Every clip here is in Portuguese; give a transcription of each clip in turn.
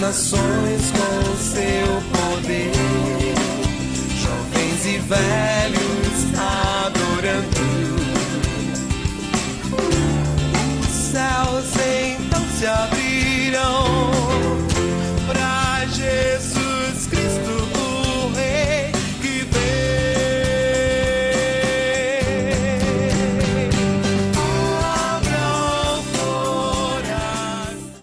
nações com seu poder, jovens e velhos adorando. Os céus então se abrirão para Jesus Cristo, o Rei que vem. Abram coração.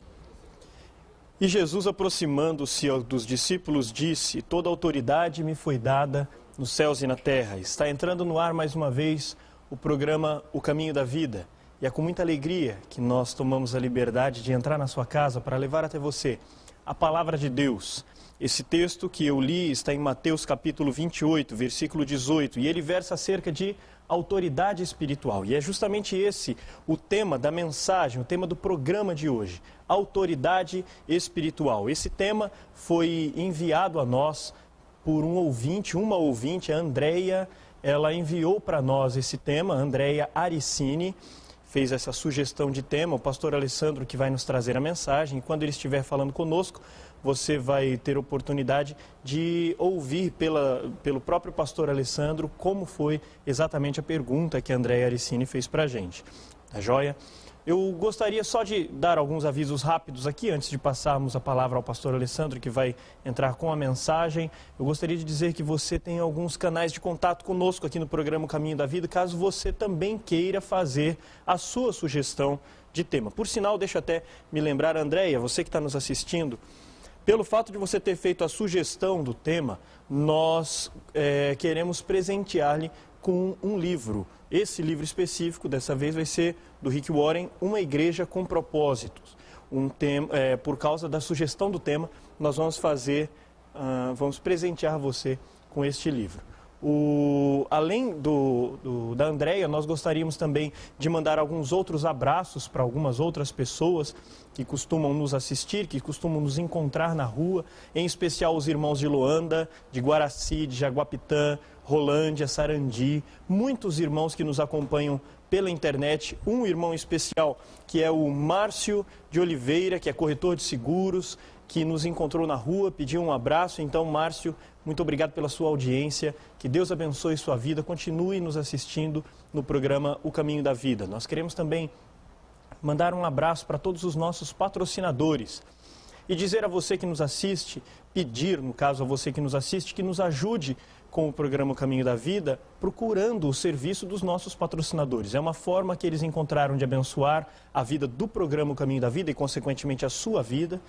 E Jesus, aproximando-se dos discípulos, disse: toda autoridade me foi dada nos céus e na terra. Está entrando no ar mais uma vez o programa O Caminho da Vida. E é com muita alegria que nós tomamos a liberdade de entrar na sua casa para levar até você a palavra de Deus. Esse texto que eu li está em Mateus capítulo 28, versículo 18, e ele versa acerca de autoridade espiritual. E é justamente esse o tema da mensagem, o tema do programa de hoje, autoridade espiritual. Esse tema foi enviado a nós por uma ouvinte, a Andréia. Ela enviou para nós esse tema, Andréia Aricini, fez essa sugestão de tema. O pastor Alessandro que vai nos trazer a mensagem, e quando ele estiver falando conosco, você vai ter oportunidade de ouvir pelo próprio pastor Alessandro como foi exatamente a pergunta que a Andréia Aricini fez para a gente. Tá joia? Eu gostaria só de dar alguns avisos rápidos aqui, antes de passarmos a palavra ao pastor Alessandro, que vai entrar com a mensagem. Eu gostaria de dizer que você tem alguns canais de contato conosco aqui no programa Caminho da Vida, caso você também queira fazer a sua sugestão de tema. Por sinal, deixa até me lembrar, Andréia, você que está nos assistindo, pelo fato de você ter feito a sugestão do tema, nós queremos presentear-lhe com um livro. Esse livro específico, dessa vez, vai ser do Rick Warren, Uma Igreja com Propósitos. Por causa da sugestão do tema, nós vamos vamos presentear você com este livro. Além da Andréia, nós gostaríamos também de mandar alguns outros abraços para algumas outras pessoas que costumam nos assistir, que costumam nos encontrar na rua, em especial os irmãos de Loanda, de Guaraci, de Jaguapitã, Rolândia, Sarandi, muitos irmãos que nos acompanham pela internet. Um irmão especial que é o Márcio de Oliveira, que é corretor de seguros, que nos encontrou na rua, pediu um abraço. Então, Márcio, muito obrigado pela sua audiência, que Deus abençoe sua vida, continue nos assistindo no programa O Caminho da Vida. Nós queremos também mandar um abraço para todos os nossos patrocinadores e dizer a você que nos assiste, pedir, no caso a você que nos assiste, que nos ajude com o programa O Caminho da Vida, procurando o serviço dos nossos patrocinadores. É uma forma que eles encontraram de abençoar a vida do programa O Caminho da Vida e, consequentemente, a sua vida.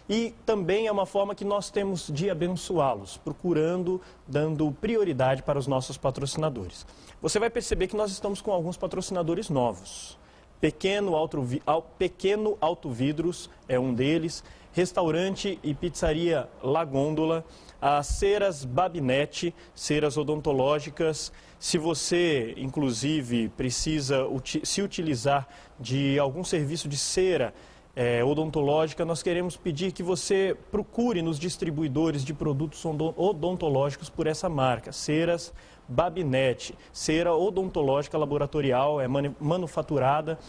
E também é uma forma que nós temos de abençoá-los, procurando, dando prioridade para os nossos patrocinadores. Você vai perceber que nós estamos com alguns patrocinadores novos. Pequeno Auto Vidros é um deles, Restaurante e Pizzaria La Gôndola, a Ceras Babinete, ceras odontológicas. Se você, inclusive, precisa se utilizar de algum serviço de cera odontológica, nós queremos pedir que você procure nos distribuidores de produtos odontológicos por essa marca, Ceras Babinete, cera odontológica laboratorial, é manufaturada,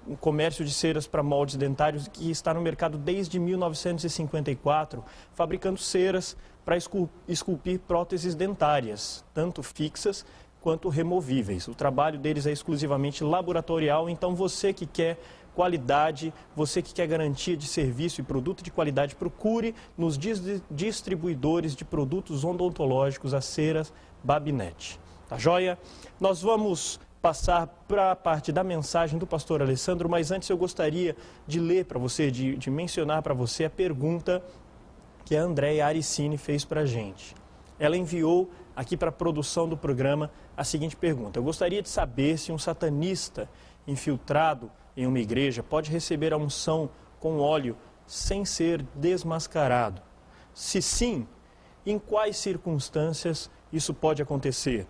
um comércio de ceras para moldes dentários que está no mercado desde 1954, fabricando ceras para esculpir próteses dentárias, tanto fixas quanto removíveis. O trabalho deles é exclusivamente laboratorial, então você que quer qualidade, você que quer garantia de serviço e produto de qualidade, procure nos distribuidores de produtos odontológicos, a Ceras Babinete. Tá joia? Nós vamos passar para a parte da mensagem do pastor Alessandro, mas antes eu gostaria de ler para você, de mencionar para você a pergunta que a Andréia Aricini fez para a gente. Ela enviou aqui para a produção do programa a seguinte pergunta: eu gostaria de saber se um satanista infiltrado em uma igreja pode receber a unção com óleo sem ser desmascarado. Se sim, em quais circunstâncias isso pode acontecer?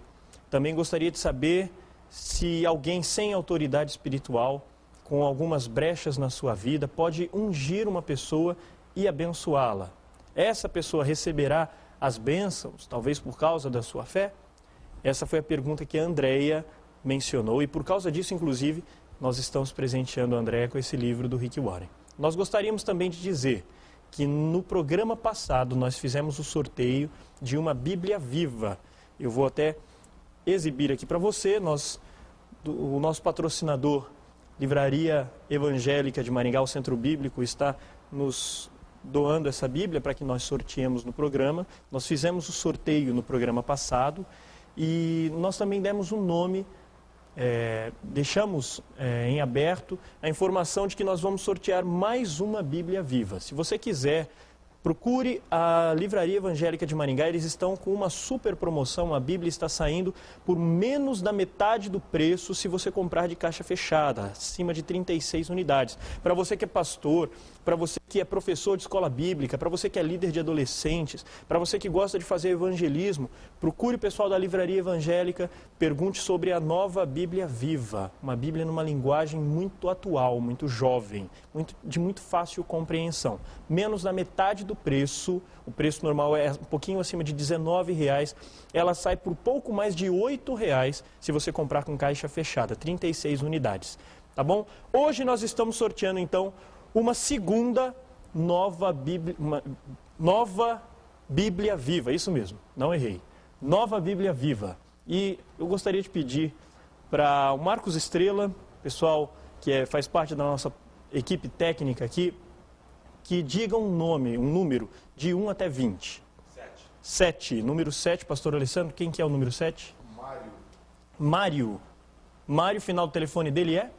Também gostaria de saber se alguém sem autoridade espiritual, com algumas brechas na sua vida, pode ungir uma pessoa e abençoá-la. Essa pessoa receberá as bênçãos, talvez por causa da sua fé? Essa foi a pergunta que a Andréia mencionou e por causa disso, inclusive, nós estamos presenteando a Andréia com esse livro do Rick Warren. Nós gostaríamos também de dizer que no programa passado nós fizemos o sorteio de uma Bíblia Viva. Eu vou até exibir aqui para você. O nosso patrocinador, Livraria Evangélica de Maringá, o Centro Bíblico, está nos doando essa Bíblia para que nós sorteemos no programa. Nós fizemos o sorteio no programa passado e nós também demos um nome, deixamos em aberto a informação de que nós vamos sortear mais uma Bíblia Viva. Se você quiser, procure a Livraria Evangélica de Maringá, eles estão com uma super promoção, a Bíblia está saindo por menos da metade do preço se você comprar de caixa fechada, acima de 36 unidades. Para você que é pastor, para você que é professor de escola bíblica, para você que é líder de adolescentes, para você que gosta de fazer evangelismo, procure o pessoal da Livraria Evangélica, pergunte sobre a nova Bíblia Viva, uma Bíblia numa linguagem muito atual, muito jovem, de muito fácil compreensão. Menos da metade do preço, o preço normal é um pouquinho acima de R$19, ela sai por pouco mais de R$8 se você comprar com caixa fechada, 36 unidades, tá bom? Hoje nós estamos sorteando então uma segunda nova Bíblia Viva, isso mesmo, não errei, nova Bíblia Viva. E eu gostaria de pedir para o Marcos Estrela, pessoal que faz parte da nossa equipe técnica aqui, que diga um número de 1 até 20. 7. Número 7, pastor Alessandro, quem que é o número 7? Mário, final do telefone dele é?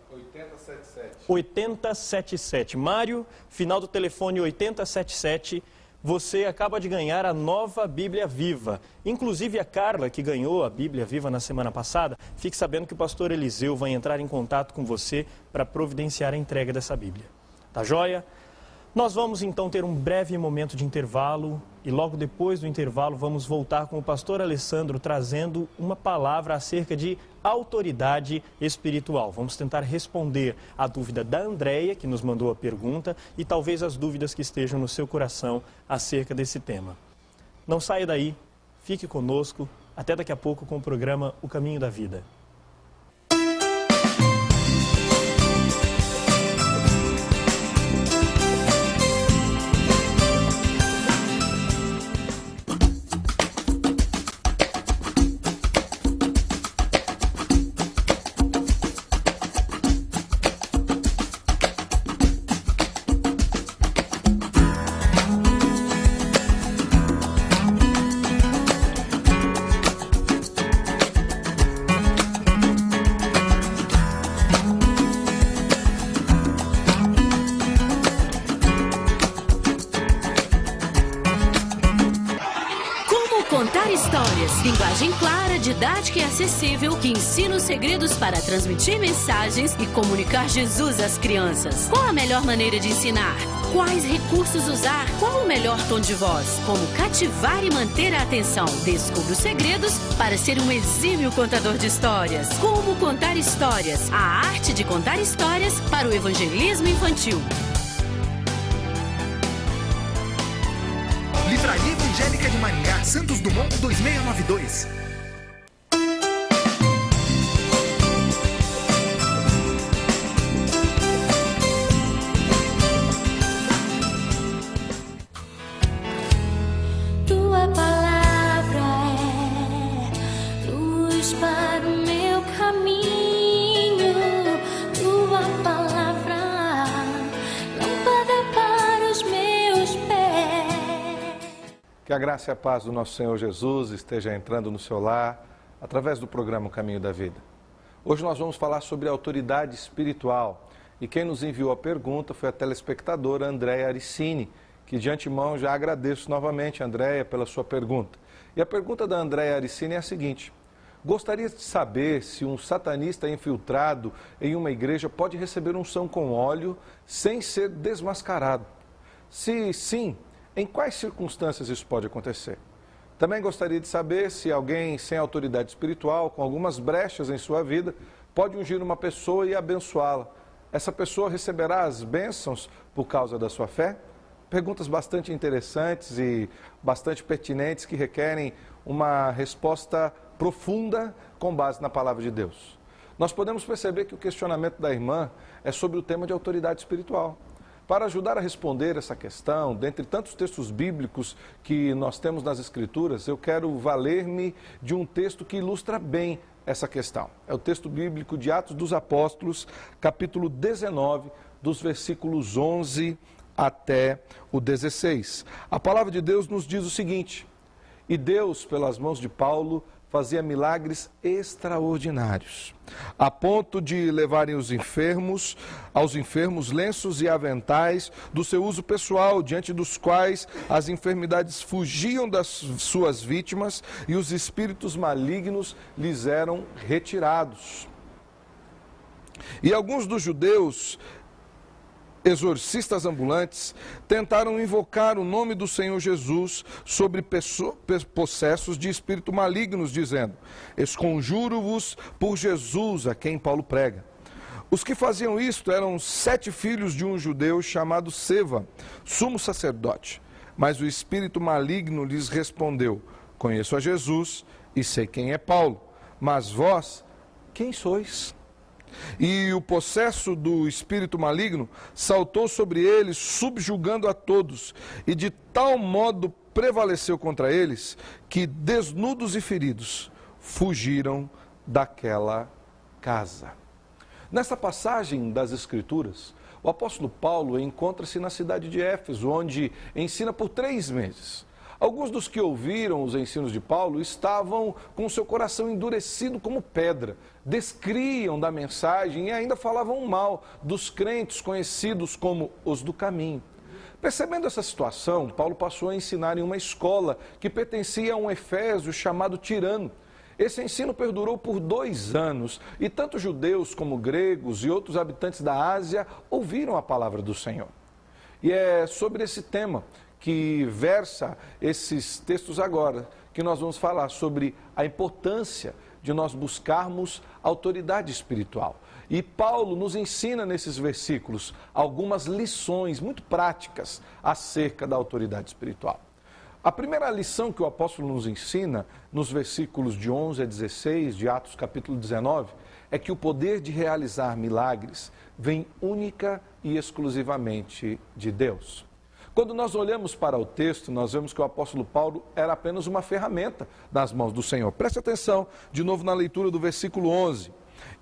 8077. Mário, final do telefone 8077. Você acaba de ganhar a nova Bíblia Viva. Inclusive a Carla, que ganhou a Bíblia Viva na semana passada, fique sabendo que o pastor Eliseu vai entrar em contato com você para providenciar a entrega dessa Bíblia. Tá joia? Nós vamos então ter um breve momento de intervalo e logo depois do intervalo vamos voltar com o pastor Alessandro trazendo uma palavra acerca de autoridade espiritual. Vamos tentar responder a dúvida da Andréia, que nos mandou a pergunta, e talvez as dúvidas que estejam no seu coração acerca desse tema. Não saia daí, fique conosco, até daqui a pouco com o programa O Caminho da Vida. Linguagem clara, didática e acessível, que ensina os segredos para transmitir mensagens e comunicar Jesus às crianças. Qual a melhor maneira de ensinar? Quais recursos usar? Qual o melhor tom de voz? Como cativar e manter a atenção? Descubra os segredos para ser um exímio contador de histórias. Como contar histórias? A arte de contar histórias para o evangelismo infantil. Livraria Evangélica de Maringá, Santos Dumont 2692. Tua palavra é luz para o meu caminho. Tua palavra, lâmpada para os meus pés. Que a graça e a paz do nosso Senhor Jesus esteja entrando no seu lar através do programa O Caminho da Vida. Hoje nós vamos falar sobre autoridade espiritual e quem nos enviou a pergunta foi a telespectadora Andréia Aricini, que de antemão já agradeço novamente, Andréia, pela sua pergunta. E a pergunta da Andréia Aricini é a seguinte: gostaria de saber se um satanista infiltrado em uma igreja pode receber unção com óleo sem ser desmascarado? Se sim, em quais circunstâncias isso pode acontecer? Também gostaria de saber se alguém sem autoridade espiritual, com algumas brechas em sua vida, pode ungir uma pessoa e abençoá-la. Essa pessoa receberá as bênçãos por causa da sua fé? Perguntas bastante interessantes e bastante pertinentes que requerem uma resposta profunda com base na palavra de Deus. Nós podemos perceber que o questionamento da irmã é sobre o tema de autoridade espiritual. para ajudar a responder essa questão, dentre tantos textos bíblicos que nós temos nas Escrituras, eu quero valer-me de um texto que ilustra bem essa questão. É o texto bíblico de Atos dos Apóstolos, capítulo 19, dos versículos 11 até o 16. A palavra de Deus nos diz o seguinte: e Deus, pelas mãos de Paulo, fazia milagres extraordinários, a ponto de levarem aos enfermos lenços e aventais do seu uso pessoal, diante dos quais as enfermidades fugiam das suas vítimas e os espíritos malignos lhes eram retirados. E alguns dos judeus, exorcistas ambulantes, tentaram invocar o nome do Senhor Jesus sobre possessos de espírito malignos, dizendo: esconjuro-vos por Jesus, a quem Paulo prega. Os que faziam isto eram 7 filhos de um judeu chamado Seva, sumo sacerdote. Mas o espírito maligno lhes respondeu: conheço a Jesus e sei quem é Paulo, mas vós, quem sois? E o possesso do espírito maligno saltou sobre eles, subjugando a todos, e de tal modo prevaleceu contra eles, que desnudos e feridos fugiram daquela casa. Nessa passagem das Escrituras, o apóstolo Paulo encontra-se na cidade de Éfeso, onde ensina por 3 meses. Alguns dos que ouviram os ensinos de Paulo estavam com seu coração endurecido como pedra, descriam da mensagem e ainda falavam mal dos crentes conhecidos como os do caminho. Percebendo essa situação, Paulo passou a ensinar em uma escola que pertencia a um efésio chamado Tirano. Esse ensino perdurou por 2 anos e tanto judeus como gregos e outros habitantes da Ásia ouviram a palavra do Senhor. E é sobre esse tema que versa esses textos agora, que nós vamos falar sobre a importância de nós buscarmos autoridade espiritual. E Paulo nos ensina nesses versículos algumas lições muito práticas acerca da autoridade espiritual. A primeira lição que o apóstolo nos ensina, nos versículos de 11 a 16 de Atos capítulo 19, é que o poder de realizar milagres vem única e exclusivamente de Deus. Quando nós olhamos para o texto, nós vemos que o apóstolo Paulo era apenas uma ferramenta nas mãos do Senhor. Preste atenção, de novo na leitura do versículo 11.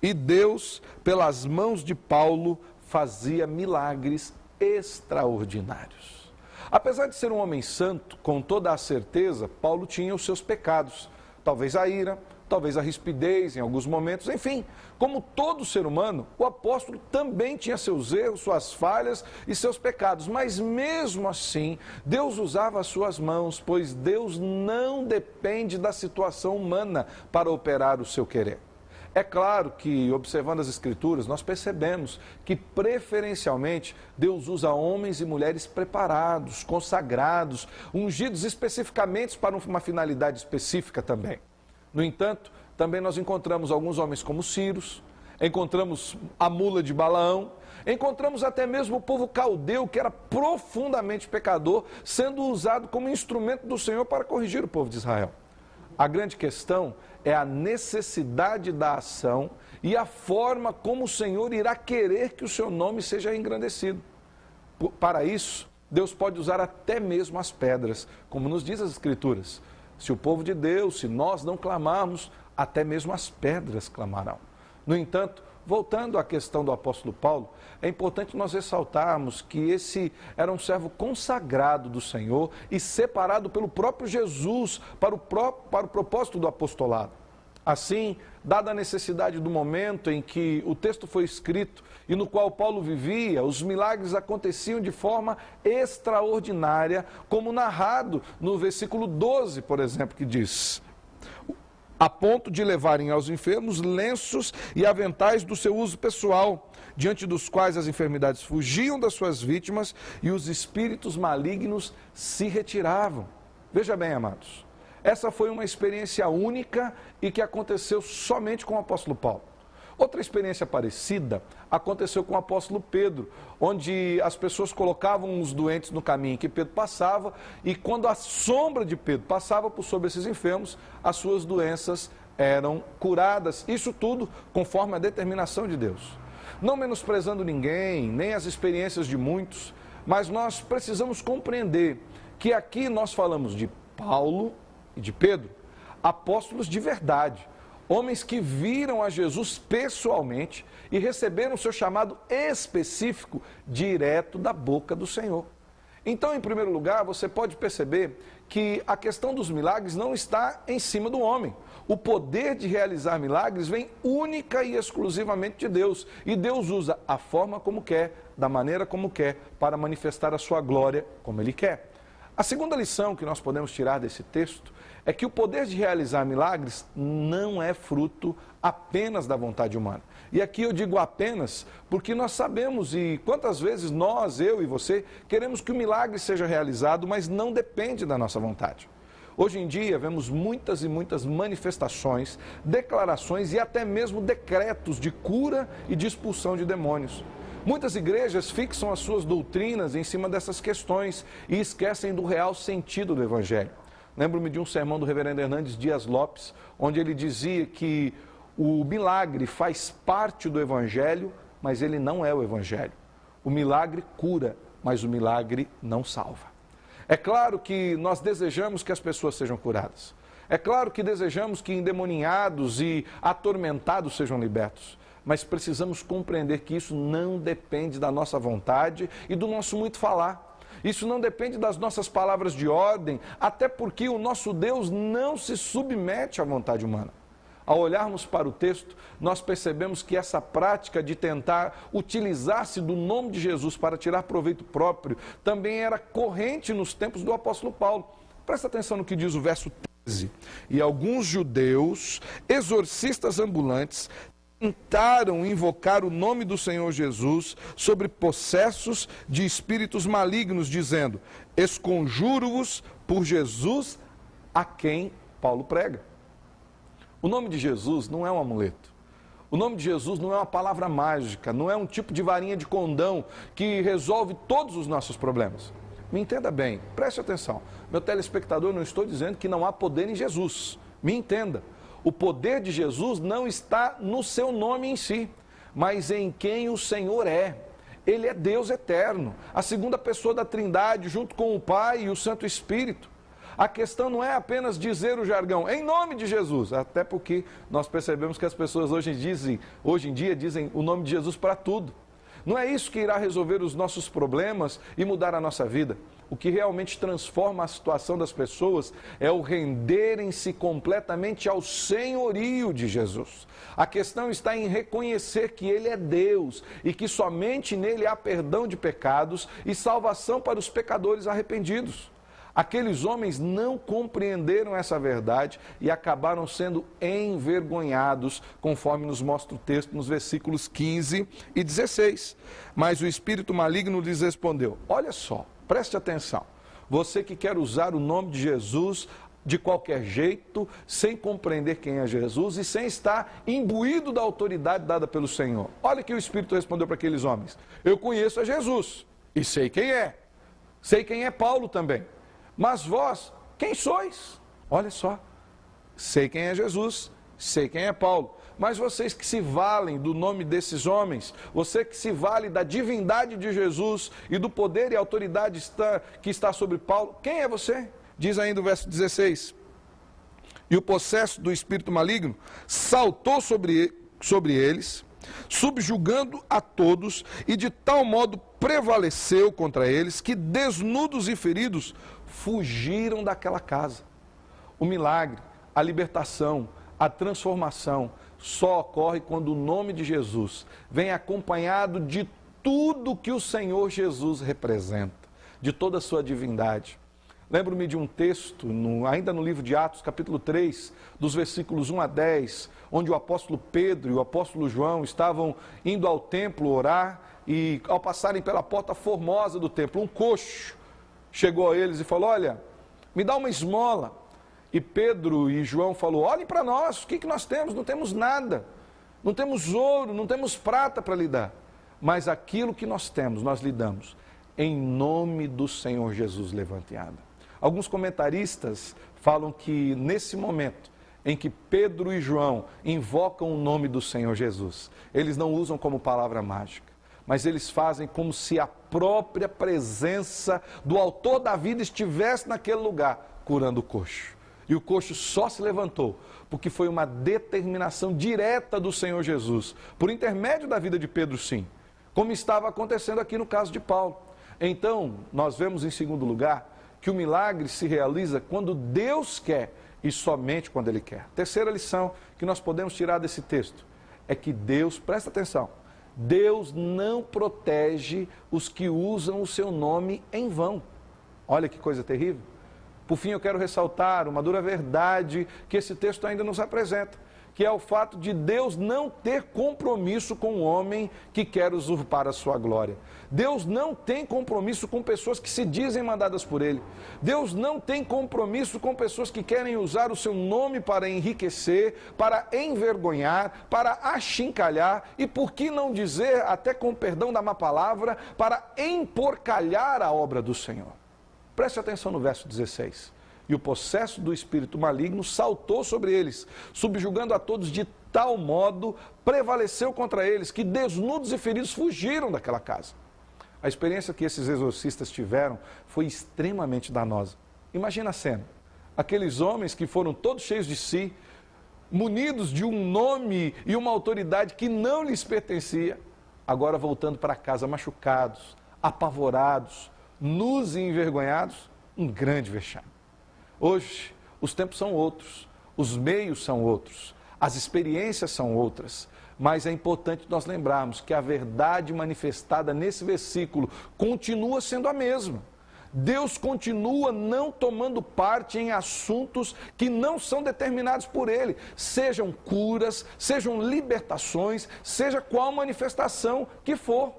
E Deus, pelas mãos de Paulo, fazia milagres extraordinários. Apesar de ser um homem santo, com toda a certeza, Paulo tinha os seus pecados. Talvez a ira, talvez a rispidez em alguns momentos, enfim, como todo ser humano, o apóstolo também tinha seus erros, suas falhas e seus pecados, mas mesmo assim, Deus usava as suas mãos, pois Deus não depende da situação humana para operar o seu querer. É claro que, observando as Escrituras, nós percebemos que, preferencialmente, Deus usa homens e mulheres preparados, consagrados, ungidos especificamente para uma finalidade específica também. No entanto, também nós encontramos alguns homens como Círios, encontramos a mula de Balaão, encontramos até mesmo o povo caldeu, que era profundamente pecador, sendo usado como instrumento do Senhor para corrigir o povo de Israel. A grande questão é a necessidade da ação e a forma como o Senhor irá querer que o seu nome seja engrandecido. Para isso, Deus pode usar até mesmo as pedras, como nos diz as Escrituras. Se o povo de Deus, se nós não clamarmos, até mesmo as pedras clamarão. No entanto, voltando à questão do apóstolo Paulo, é importante nós ressaltarmos que esse era um servo consagrado do Senhor e separado pelo próprio Jesus para o propósito do apostolado. Assim, dada a necessidade do momento em que o texto foi escrito e no qual Paulo vivia, os milagres aconteciam de forma extraordinária, como narrado no versículo 12, por exemplo, que diz: a ponto de levarem aos enfermos lenços e aventais do seu uso pessoal, diante dos quais as enfermidades fugiam das suas vítimas e os espíritos malignos se retiravam. Veja bem, amados, essa foi uma experiência única e que aconteceu somente com o apóstolo Paulo. Outra experiência parecida aconteceu com o apóstolo Pedro, onde as pessoas colocavam os doentes no caminho que Pedro passava, e quando a sombra de Pedro passava por sobre esses enfermos, as suas doenças eram curadas. Isso tudo conforme a determinação de Deus. não menosprezando ninguém, nem as experiências de muitos, mas nós precisamos compreender que aqui nós falamos de Paulo e de Pedro, apóstolos de verdade, homens que viram a Jesus pessoalmente e receberam o seu chamado específico direto da boca do Senhor. Então, em primeiro lugar, você pode perceber que a questão dos milagres não está em cima do homem. O poder de realizar milagres vem única e exclusivamente de Deus. E Deus usa a forma como quer, da maneira como quer, para manifestar a sua glória como Ele quer. A segunda lição que nós podemos tirar desse texto é que o poder de realizar milagres não é fruto apenas da vontade humana. E aqui eu digo apenas porque nós sabemos, e quantas vezes nós, eu e você, queremos que o milagre seja realizado, mas não depende da nossa vontade. Hoje em dia vemos muitas e muitas manifestações, declarações e até mesmo decretos de cura e de expulsão de demônios. Muitas igrejas fixam as suas doutrinas em cima dessas questões e esquecem do real sentido do Evangelho. Lembro-me de um sermão do reverendo Hernandes Dias Lopes, onde ele dizia que o milagre faz parte do Evangelho, mas ele não é o Evangelho. O milagre cura, mas o milagre não salva. É claro que nós desejamos que as pessoas sejam curadas. É claro que desejamos que endemoniados e atormentados sejam libertos. Mas precisamos compreender que isso não depende da nossa vontade e do nosso muito falar. Isso não depende das nossas palavras de ordem, até porque o nosso Deus não se submete à vontade humana. Ao olharmos para o texto, nós percebemos que essa prática de tentar utilizar-se do nome de Jesus para tirar proveito próprio também era corrente nos tempos do apóstolo Paulo. Presta atenção no que diz o verso 13. E alguns judeus, exorcistas ambulantes, tentaram invocar o nome do Senhor Jesus sobre possessos de espíritos malignos, dizendo: esconjuro-vos por Jesus a quem Paulo prega. O nome de Jesus não é um amuleto. O nome de Jesus não é uma palavra mágica, não é um tipo de varinha de condão que resolve todos os nossos problemas. Me entenda bem, preste atenção. Meu telespectador, não estou dizendo que não há poder em Jesus. Me entenda. O poder de Jesus não está no seu nome em si, mas em quem o Senhor é. Ele é Deus eterno, a segunda pessoa da Trindade, junto com o Pai e o Santo Espírito. A questão não é apenas dizer o jargão, em nome de Jesus, até porque nós percebemos que as pessoas hoje em dia dizem o nome de Jesus para tudo. Não é isso que irá resolver os nossos problemas e mudar a nossa vida. O que realmente transforma a situação das pessoas é o renderem-se completamente ao senhorio de Jesus. A questão está em reconhecer que Ele é Deus e que somente nele há perdão de pecados e salvação para os pecadores arrependidos. Aqueles homens não compreenderam essa verdade e acabaram sendo envergonhados, conforme nos mostra o texto nos versículos 15 e 16. Mas o espírito maligno lhes respondeu: olha só, preste atenção, você que quer usar o nome de Jesus de qualquer jeito, sem compreender quem é Jesus e sem estar imbuído da autoridade dada pelo Senhor. Olha que o Espírito respondeu para aqueles homens: eu conheço a Jesus e sei quem é Paulo também. Mas vós, quem sois? Olha só, sei quem é Jesus, sei quem é Paulo. Mas vocês que se valem do nome desses homens, você que se vale da divindade de Jesus e do poder e autoridade que está sobre Paulo, quem é você? Diz ainda o verso 16. E o possesso do espírito maligno saltou sobre eles, subjugando a todos, e de tal modo prevaleceu contra eles, que desnudos e feridos fugiram daquela casa. O milagre, a libertação, a transformação só ocorre quando o nome de Jesus vem acompanhado de tudo que o Senhor Jesus representa, de toda a sua divindade. Lembro-me de um texto, ainda no livro de Atos, capítulo 3, dos versículos 1 a 10, onde o apóstolo Pedro e o apóstolo João estavam indo ao templo orar, e ao passarem pela porta formosa do templo, um coxo chegou a eles e falou: olha, me dá uma esmola. E Pedro e João falou: olhem para nós, o que nós temos? Não temos nada, não temos ouro, não temos prata para lhe dar, mas aquilo que nós temos, nós lhe damos, em nome do Senhor Jesus, levante e anda. Alguns comentaristas falam que nesse momento em que Pedro e João invocam o nome do Senhor Jesus. Eles não usam como palavra mágica, mas eles fazem como se a própria presença do autor da vida estivesse naquele lugar, curando o coxo. E o coxo só se levantou porque foi uma determinação direta do Senhor Jesus, por intermédio da vida de Pedro, sim, como estava acontecendo aqui no caso de Paulo. Então, nós vemos em segundo lugar que o milagre se realiza quando Deus quer e somente quando Ele quer. Terceira lição que nós podemos tirar desse texto é que Deus, presta atenção, Deus não protege os que usam o seu nome em vão. Olha que coisa terrível. Por fim, eu quero ressaltar uma dura verdade que esse texto ainda nos apresenta, que é o fato de Deus não ter compromisso com o homem que quer usurpar a sua glória. Deus não tem compromisso com pessoas que se dizem mandadas por Ele. Deus não tem compromisso com pessoas que querem usar o seu nome para enriquecer, para envergonhar, para achincalhar e, por que não dizer, até com perdão da má palavra, para emporcalhar a obra do Senhor. Preste atenção no verso 16. E o possesso do espírito maligno saltou sobre eles, subjugando a todos de tal modo, prevaleceu contra eles, que desnudos e feridos fugiram daquela casa. A experiência que esses exorcistas tiveram foi extremamente danosa. Imagina a cena. Aqueles homens que foram todos cheios de si, munidos de um nome e uma autoridade que não lhes pertencia, agora voltando para casa machucados, apavorados, nus e envergonhados, um grande vexame. Hoje, os tempos são outros, os meios são outros, as experiências são outras, mas é importante nós lembrarmos que a verdade manifestada nesse versículo continua sendo a mesma. Deus continua não tomando parte em assuntos que não são determinados por Ele, sejam curas, sejam libertações, seja qual manifestação que for.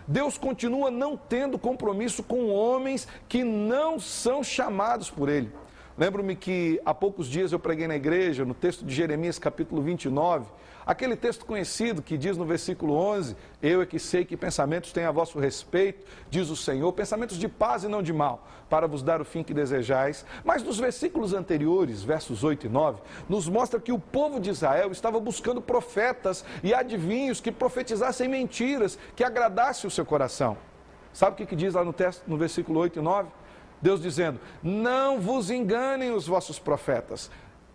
Deus continua não tendo compromisso com homens que não são chamados por Ele. Lembro-me que há poucos dias eu preguei na igreja, no texto de Jeremias capítulo 29, aquele texto conhecido que diz no versículo 11, eu é que sei que pensamentos têm a vosso respeito, diz o Senhor, pensamentos de paz e não de mal, para vos dar o fim que desejais. Mas nos versículos anteriores, versos 8 e 9, nos mostra que o povo de Israel estava buscando profetas e adivinhos que profetizassem mentiras, que agradassem o seu coração. Sabe o que diz lá no texto, no versículo 8 e 9? Deus dizendo, não vos enganem os vossos profetas,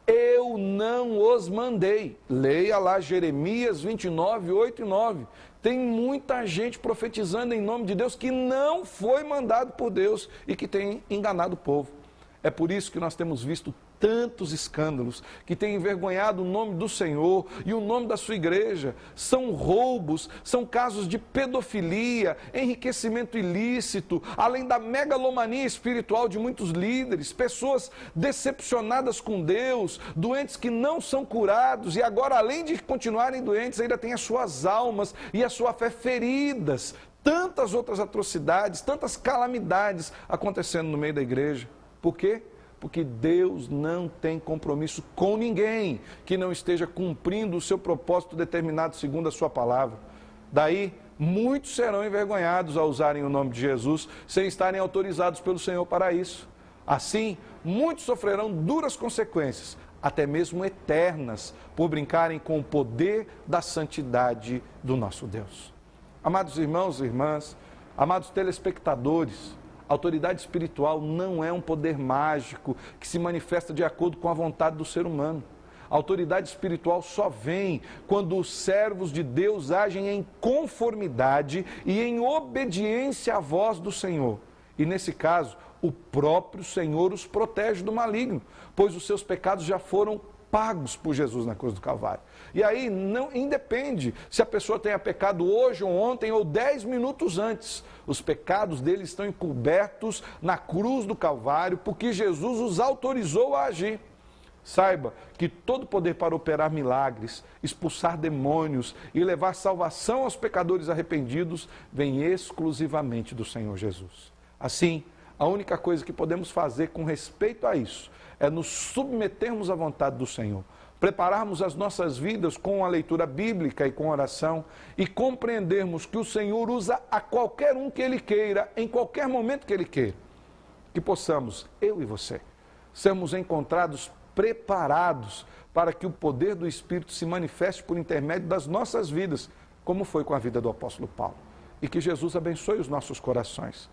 eu não os mandei. Leia lá Jeremias 29, 8 e 9. Tem muita gente profetizando em nome de Deus que não foi mandado por Deus e que tem enganado o povo. É por isso que nós temos visto tantos escândalos que têm envergonhado o nome do Senhor e o nome da sua igreja. São roubos, são casos de pedofilia, enriquecimento ilícito, além da megalomania espiritual de muitos líderes, pessoas decepcionadas com Deus, doentes que não são curados e agora, além de continuarem doentes, ainda têm as suas almas e a sua fé feridas. Tantas outras atrocidades, tantas calamidades acontecendo no meio da igreja. Por quê? Porque Deus não tem compromisso com ninguém que não esteja cumprindo o seu propósito determinado segundo a sua palavra. Daí, muitos serão envergonhados ao usarem o nome de Jesus sem estarem autorizados pelo Senhor para isso. Assim, muitos sofrerão duras consequências, até mesmo eternas, por brincarem com o poder da santidade do nosso Deus. Amados irmãos e irmãs, amados telespectadores, a autoridade espiritual não é um poder mágico que se manifesta de acordo com a vontade do ser humano. A autoridade espiritual só vem quando os servos de Deus agem em conformidade e em obediência à voz do Senhor. E nesse caso, o próprio Senhor os protege do maligno, pois os seus pecados já foram pagos por Jesus na cruz do Calvário. E aí não independe se a pessoa tenha pecado hoje ou ontem ou 10 minutos antes. Os pecados dele estão encobertos na cruz do Calvário porque Jesus os autorizou a agir. Saiba que todo poder para operar milagres, expulsar demônios e levar salvação aos pecadores arrependidos vem exclusivamente do Senhor Jesus. Assim, a única coisa que podemos fazer com respeito a isso é nos submetermos à vontade do Senhor, prepararmos as nossas vidas com a leitura bíblica e com oração e compreendermos que o Senhor usa a qualquer um que Ele queira, em qualquer momento que Ele queira. Que possamos, eu e você, sermos encontrados preparados para que o poder do Espírito se manifeste por intermédio das nossas vidas, como foi com a vida do apóstolo Paulo. E que Jesus abençoe os nossos corações,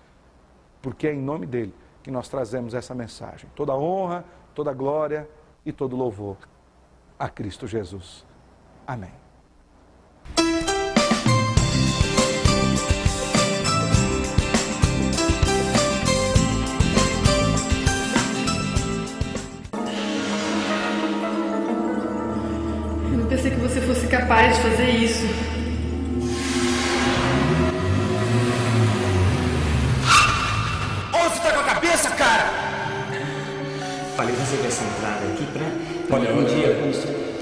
porque é em nome dele que nós trazemos essa mensagem. Toda honra, toda glória e todo louvor a Cristo Jesus. Amém. Eu não pensei que você fosse capaz de fazer isso. Onde você tá com a cabeça, cara? Falei fazer essa entrada aqui pra Olha, um dia...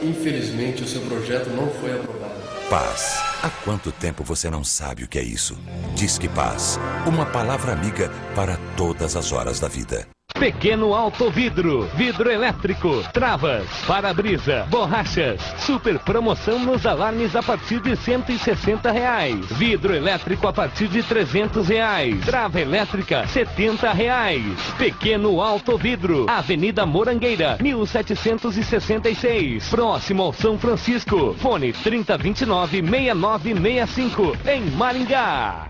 Infelizmente, o seu projeto não foi aprovado. Paz. Há quanto tempo você não sabe o que é isso? Disque Paz. Uma palavra amiga para todas as horas da vida. Pequeno Autovidro, vidro elétrico, travas, para-brisa, borrachas. Super promoção nos alarmes a partir de R$160. Vidro elétrico a partir de R$300. Trava elétrica R$70. Pequeno Autovidro, Avenida Morangueira, 1766. Próximo ao São Francisco. Fone 3029-6965, em Maringá.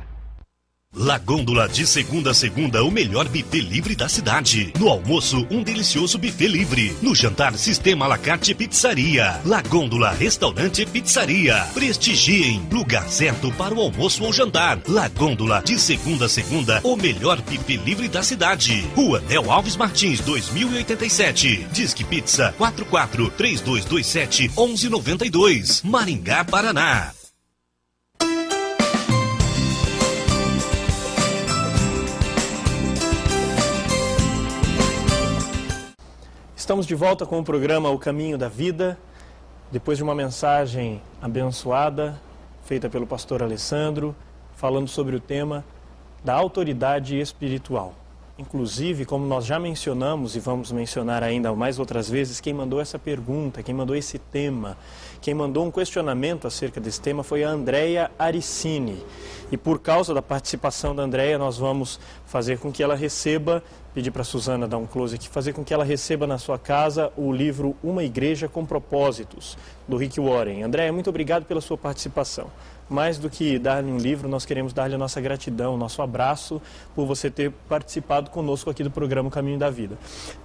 La Gôndola, de segunda a segunda, o melhor buffet livre da cidade. No almoço, um delicioso buffet livre. No jantar, sistema à la carte pizzaria. La Gôndola, restaurante e pizzaria. Prestigiem, lugar certo para o almoço ou jantar. La Gôndola, de segunda a segunda, o melhor buffet livre da cidade. Rua Nel Alves Martins, 2087. Disque Pizza 44-3227-1192. Maringá, Paraná. Estamos de volta com o programa O Caminho da Vida, depois de uma mensagem abençoada, feita pelo pastor Alessandro, falando sobre o tema da autoridade espiritual. Inclusive, como nós já mencionamos e vamos mencionar ainda mais outras vezes, quem mandou essa pergunta, quem mandou esse tema, quem mandou um questionamento acerca desse tema foi a Andréia Aricini. E por causa da participação da Andréia, nós vamos fazer com que ela receba, pedir para a Suzana dar um close aqui, fazer com que ela receba na sua casa o livro Uma Igreja com Propósitos, do Rick Warren. Andréia, muito obrigado pela sua participação. Mais do que dar-lhe um livro, nós queremos dar-lhe a nossa gratidão, nosso abraço por você ter participado conosco aqui do programa Caminho da Vida.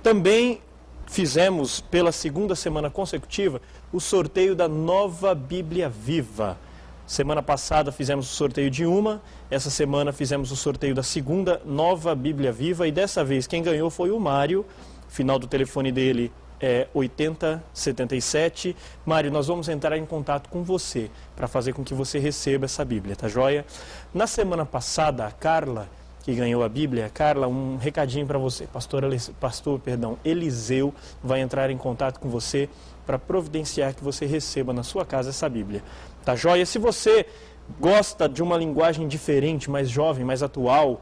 Também fizemos, pela segunda semana consecutiva, o sorteio da Nova Bíblia Viva. Semana passada fizemos o sorteio de uma, essa semana fizemos o sorteio da segunda Nova Bíblia Viva e dessa vez quem ganhou foi o Mário, final do telefone dele é 8077. Mário, nós vamos entrar em contato com você para fazer com que você receba essa Bíblia, tá joia? Na semana passada, a Carla, que ganhou a Bíblia, Carla, um recadinho para você. Pastor Eliseu vai entrar em contato com você para providenciar que você receba na sua casa essa Bíblia, tá joia? Se você gosta de uma linguagem diferente, mais jovem, mais atual,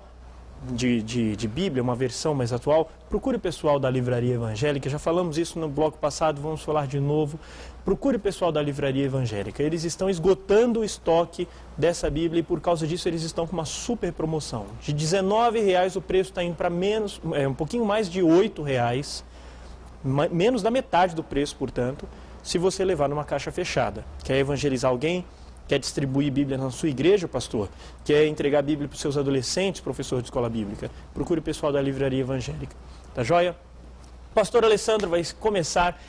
de Bíblia, uma versão mais atual, procure o pessoal da Livraria Evangélica, já falamos isso no bloco passado, vamos falar de novo. Procure o pessoal da Livraria Evangélica, eles estão esgotando o estoque dessa Bíblia e por causa disso eles estão com uma super promoção. De R$19 o preço está indo para menos, um pouquinho mais de R$8, menos da metade do preço, portanto, se você levar numa caixa fechada. Quer evangelizar alguém? Quer distribuir Bíblia na sua igreja, pastor? Quer entregar Bíblia para os seus adolescentes, professor de escola bíblica? Procure o pessoal da Livraria Evangélica. Tá joia? Pastor Alessandro vai começar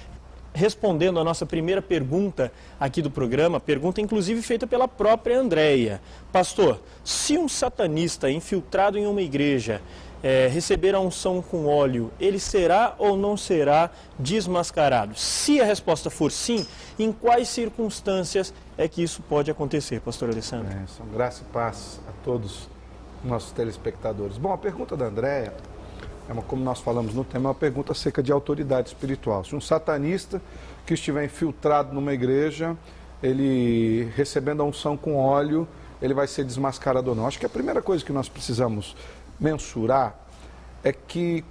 respondendo a nossa primeira pergunta aqui do programa, pergunta inclusive feita pela própria Andréia. Pastor, se um satanista infiltrado em uma igreja receber a unção com óleo, ele será ou não será desmascarado? Se a resposta for sim, em quais circunstâncias é que isso pode acontecer, pastor Alessandro? São graça e paz a todos os nossos telespectadores. Bom, a pergunta da Andréia, como nós falamos no tema, é uma pergunta acerca de autoridade espiritual. Se um satanista que estiver infiltrado numa igreja, ele recebendo a unção com óleo, ele vai ser desmascarado ou não? Acho que a primeira coisa que nós precisamos mensurar é que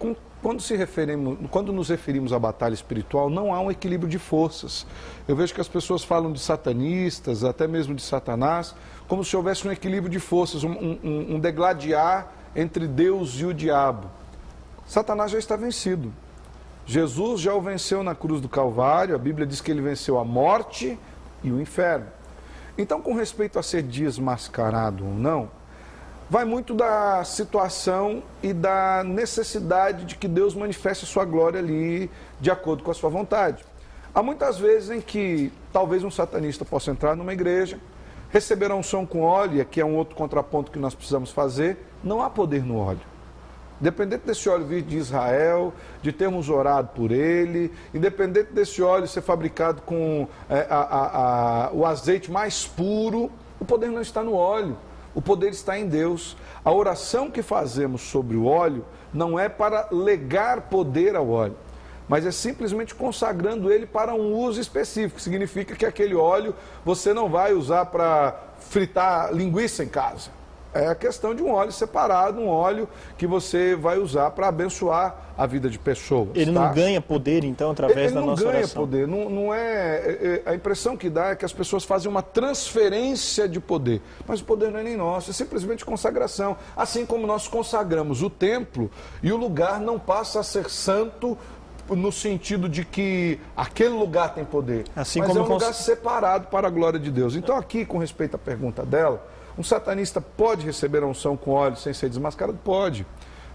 quando nos referimos à batalha espiritual, não há um equilíbrio de forças. Eu vejo que as pessoas falam de satanistas, até mesmo de Satanás, como se houvesse um equilíbrio de forças, um degladiar entre Deus e o diabo. Satanás já está vencido. Jesus já o venceu na cruz do Calvário, a Bíblia diz que ele venceu a morte e o inferno. Então, com respeito a ser desmascarado ou não, vai muito da situação e da necessidade de que Deus manifeste a sua glória ali de acordo com a sua vontade. Há muitas vezes em que talvez um satanista possa entrar numa igreja, receber a unção com óleo, que é um outro contraponto que nós precisamos fazer, não há poder no óleo. Independente desse óleo vir de Israel, de termos orado por ele, independente desse óleo ser fabricado com o azeite mais puro, o poder não está no óleo, o poder está em Deus. A oração que fazemos sobre o óleo não é para legar poder ao óleo, mas é simplesmente consagrando ele para um uso específico. Significa que aquele óleo você não vai usar para fritar linguiça em casa. É a questão de um óleo separado, um óleo que você vai usar para abençoar a vida de pessoas. Ele não ganha poder, então, através da nossa oração? Ele não ganha poder. Não é, a impressão que dá é que as pessoas fazem uma transferência de poder. Mas o poder não é nem nosso, é simplesmente consagração. Assim como nós consagramos o templo e o lugar não passa a ser santo no sentido de que aquele lugar tem poder. Assim mas como é um lugar separado para a glória de Deus. Então aqui, com respeito à pergunta dela, um satanista pode receber a unção com óleo sem ser desmascarado? Pode.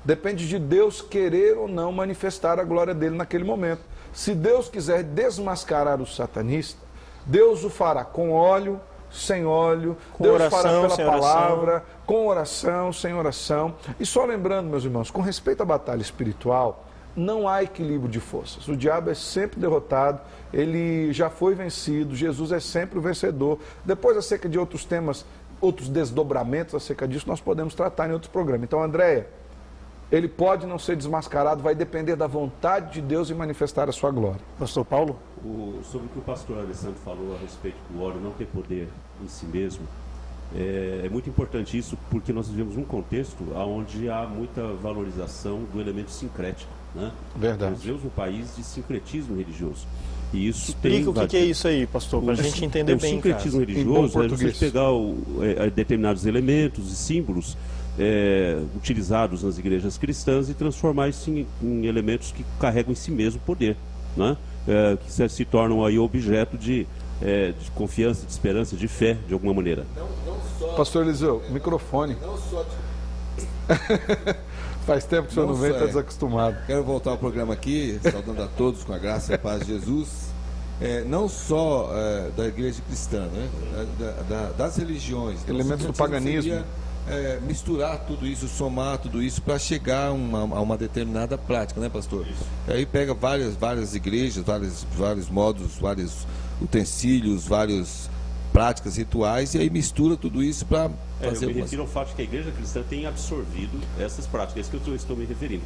Depende de Deus querer ou não manifestar a glória dele naquele momento. Se Deus quiser desmascarar o satanista, Deus o fará com óleo, sem óleo, com Deus oração, fará pela sem palavra, oração. com oração, sem oração. E só lembrando, meus irmãos, com respeito à batalha espiritual, não há equilíbrio de forças. O diabo é sempre derrotado, ele já foi vencido, Jesus é sempre o vencedor. Depois, acerca de outros temas, outros desdobramentos acerca disso, nós podemos tratar em outros programas. Então, Andréia, ele pode não ser desmascarado, vai depender da vontade de Deus em manifestar a sua glória. Pastor Paulo? Sobre o que o pastor Alessandro falou a respeito do óleo não ter poder em si mesmo, é muito importante isso, porque nós vivemos um contexto onde há muita valorização do elemento sincrético, né? Verdade. Nós vivemos um país de sincretismo religioso. E isso explica o que é isso aí, pastor, para a gente entender bem. O sincretismo religioso é você pegar determinados elementos e símbolos utilizados nas igrejas cristãs e transformar isso em elementos que carregam em si mesmo poder, né? Que se tornam aí objeto de confiança, de esperança, de fé, de alguma maneira. Pastor Eliseu, microfone. Faz tempo que o senhor não vem, está desacostumado. Quero voltar ao programa aqui, saudando a todos com a graça e a paz de Jesus. Não só da igreja cristã, né? Das religiões. Elementos do paganismo. Misturar tudo isso, somar tudo isso para chegar a uma determinada prática, né, pastor? Isso. Aí pega várias igrejas, vários modos, vários utensílios, várias práticas, rituais, e aí mistura tudo isso para fazer... Eu me refiro ao fato de que a igreja cristã tem absorvido essas práticas, é isso que eu estou me referindo.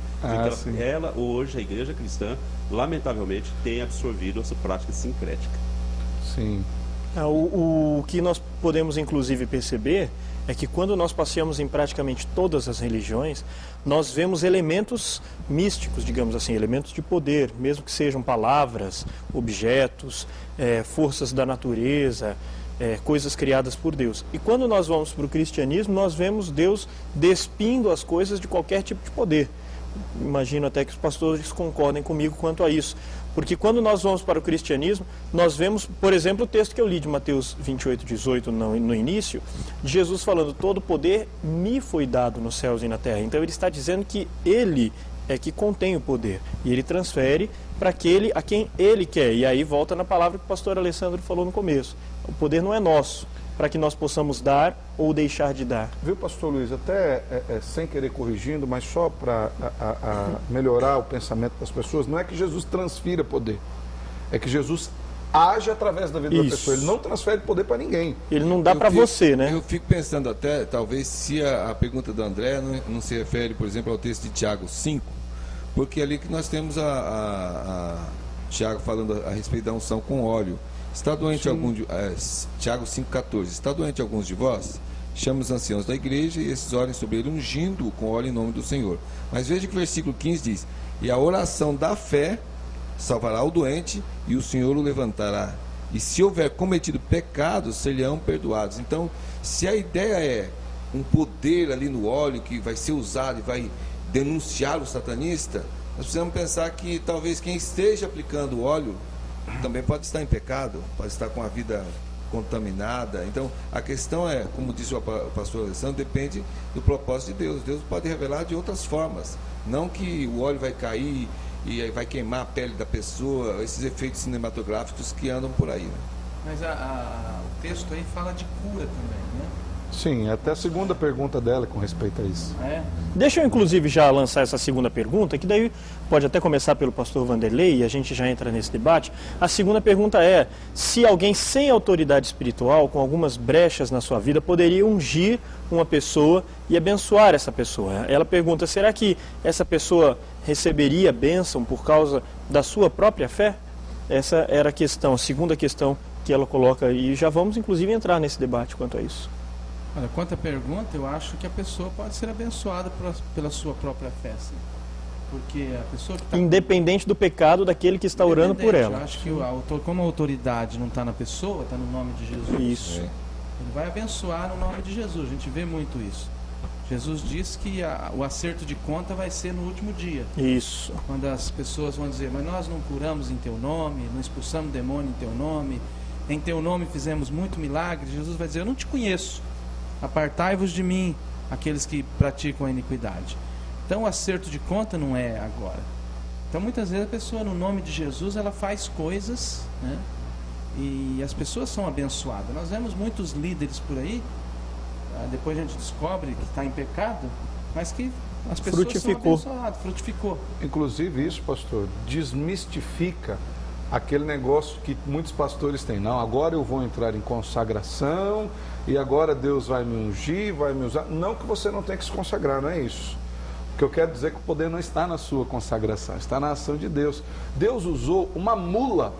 Hoje, a igreja cristã, lamentavelmente, tem absorvido essa prática sincrética. Sim. O que nós podemos, inclusive, perceber é que quando nós passeamos em praticamente todas as religiões, nós vemos elementos místicos, digamos assim, elementos de poder, mesmo que sejam palavras, objetos, forças da natureza, coisas criadas por Deus. E quando nós vamos para o cristianismo, nós vemos Deus despindo as coisas de qualquer tipo de poder. Imagino até que os pastores concordem comigo quanto a isso. Porque quando nós vamos para o cristianismo, nós vemos, por exemplo, o texto que eu li de Mateus 28:18 no início, de Jesus falando: todo poder me foi dado nos céus e na terra. Então ele está dizendo que ele é que contém o poder. E ele transfere para aquele a quem ele quer. E aí volta na palavra que o pastor Alessandro falou no começo. O poder não é nosso, para que nós possamos dar ou deixar de dar. Viu, pastor Luiz, até sem querer corrigindo, mas só para melhorar o pensamento das pessoas, não é que Jesus transfira poder, é que Jesus age através da vida da pessoa, ele não transfere poder para ninguém. Ele não dá para você, né? Eu fico pensando até, talvez, se a pergunta do André não se refere, por exemplo, ao texto de Tiago 5, porque ali que nós temos Tiago falando a respeito da unção com óleo. Está doente algum Tiago 5,14. Está doente alguns de vós? Chame os anciãos da igreja e esses orem sobre ele, ungindo-o com óleo em nome do Senhor. Mas veja que o versículo 15 diz: e a oração da fé salvará o doente e o Senhor o levantará. E se houver cometido pecados, serão perdoados. Então, se a ideia é um poder ali no óleo que vai ser usado e vai denunciar o satanista, nós precisamos pensar que talvez quem esteja aplicando o óleo também pode estar em pecado, pode estar com a vida contaminada. Então, a questão é, como disse o pastor Alessandro, depende do propósito de Deus. Deus pode revelar de outras formas, não que o óleo vai cair e aí vai queimar a pele da pessoa, esses efeitos cinematográficos que andam por aí, né? Mas o texto aí fala de cura também, né? Sim, até a segunda pergunta dela com respeito a isso. Deixa eu, inclusive, já lançar essa segunda pergunta, que daí pode até começar pelo pastor Vanderlei, e a gente já entra nesse debate. A segunda pergunta é, se alguém sem autoridade espiritual, com algumas brechas na sua vida, poderia ungir uma pessoa e abençoar essa pessoa. Ela pergunta, será que essa pessoa receberia bênção por causa da sua própria fé? Essa era a questão, a segunda questão que ela coloca, e já vamos, inclusive, entrar nesse debate quanto a isso. Olha, quanto à pergunta, eu acho que a pessoa pode ser abençoada pela sua própria fé, sim. Porque a pessoa que está... Independente do pecado daquele que está orando por ela. Eu acho que como a autoridade não está na pessoa, está no nome de Jesus. Isso. Ele vai abençoar no nome de Jesus, a gente vê muito isso. Jesus diz que o acerto de conta vai ser no último dia. Isso. Quando as pessoas vão dizer, mas nós não curamos em teu nome, não expulsamos demônio em teu nome, em teu nome fizemos muito milagre. Jesus vai dizer, eu não te conheço. Apartai-vos de mim, aqueles que praticam a iniquidade. Então o acerto de conta não é agora. Então muitas vezes a pessoa, no nome de Jesus, ela faz coisas, né? E as pessoas são abençoadas. Nós vemos muitos líderes por aí, depois a gente descobre que está em pecado, mas que as pessoas são abençoadas, frutificou. Inclusive isso, pastor, desmistifica aquele negócio que muitos pastores têm. Não, agora eu vou entrar em consagração e agora Deus vai me ungir, vai me usar. Não que você não tenha que se consagrar, não é isso. O que eu quero dizer é que o poder não está na sua consagração, está na ação de Deus. Deus usou uma mula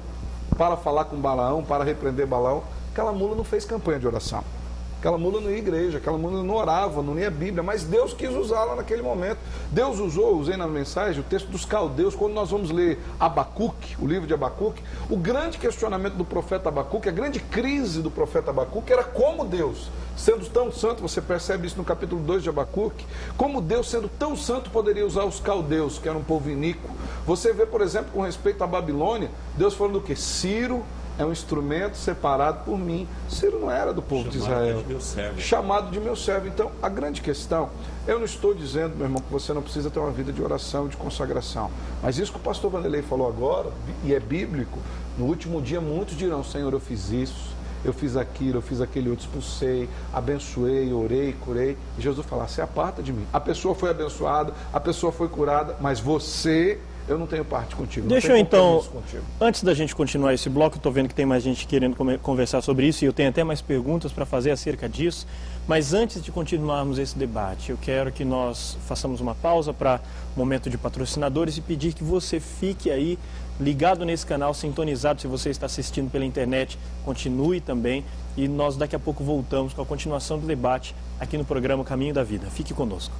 para falar com Balaão, para repreender Balaão. Aquela mula não fez campanha de oração. Aquela mula não ia à igreja, aquela mula não orava, não lia a Bíblia, mas Deus quis usá-la naquele momento. Deus usei na mensagem, o texto dos caldeus, quando nós vamos ler Abacuque, o livro de Abacuque, o grande questionamento do profeta Abacuque, a grande crise do profeta Abacuque era como Deus, sendo tão santo, você percebe isso no capítulo 2 de Abacuque, como Deus, sendo tão santo, poderia usar os caldeus, que eram um povo iníquo. Você vê, por exemplo, com respeito à Babilônia, Deus falando o quê? Ciro é um instrumento separado por mim. Ciro não era do povo de Israel. Chamado de meu servo. Então, a grande questão, eu não estou dizendo, meu irmão, que você não precisa ter uma vida de oração, de consagração. Mas isso que o pastor Vanderlei falou agora, e é bíblico, no último dia muitos dirão, Senhor, eu fiz isso, eu fiz aquilo, eu fiz aquele outro, expulsei, abençoei, orei, curei. E Jesus fala, se aparta de mim. A pessoa foi abençoada, a pessoa foi curada, mas você... eu não tenho parte contigo. Deixa eu então, antes da gente continuar esse bloco, eu estou vendo que tem mais gente querendo conversar sobre isso e eu tenho até mais perguntas para fazer acerca disso, mas antes de continuarmos esse debate, eu quero que nós façamos uma pausa para momento de patrocinadores e pedir que você fique aí ligado nesse canal, sintonizado. Se você está assistindo pela internet, continue também e nós daqui a pouco voltamos com a continuação do debate aqui no programa Caminho da Vida. Fique conosco.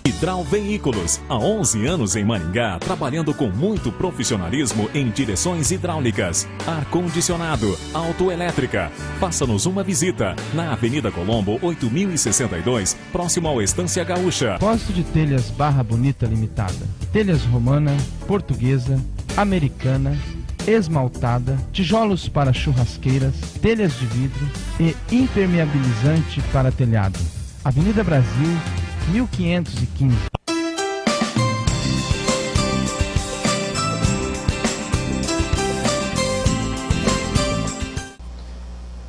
Hidral Veículos, há 11 anos em Maringá, trabalhando com muito profissionalismo em direções hidráulicas, ar-condicionado, autoelétrica. Faça-nos uma visita na Avenida Colombo, 8062, próximo ao Estância Gaúcha. Posto de telhas Barra Bonita Limitada. Telhas romana, portuguesa, americana, esmaltada, tijolos para churrasqueiras, telhas de vidro e impermeabilizante para telhado. Avenida Brasil, 1515.